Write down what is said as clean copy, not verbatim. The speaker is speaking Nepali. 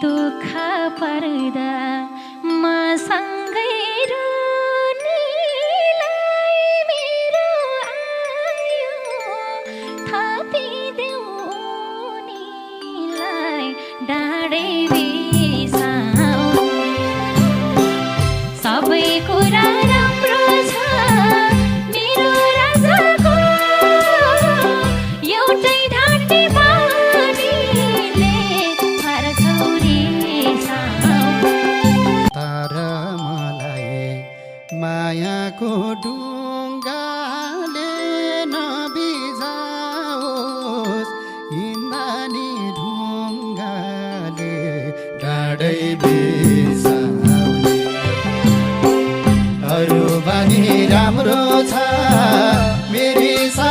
दुःख पर्दा मसँगै रुनेलाई मेरो आयो थपिदेऊ उनीलाई डाँडै बिसाउने सबै कुरा राम्रो छ मेरो राजाको एउटै ढाँटे पानीले फर्छौ रिसाउने तर मलाई मायाको ढुङ्गाले नबिजाओस् हिन्दानी ढुङ्गाले डाँडै बिसाउने अरू बानी राम्रो छ मेरी सा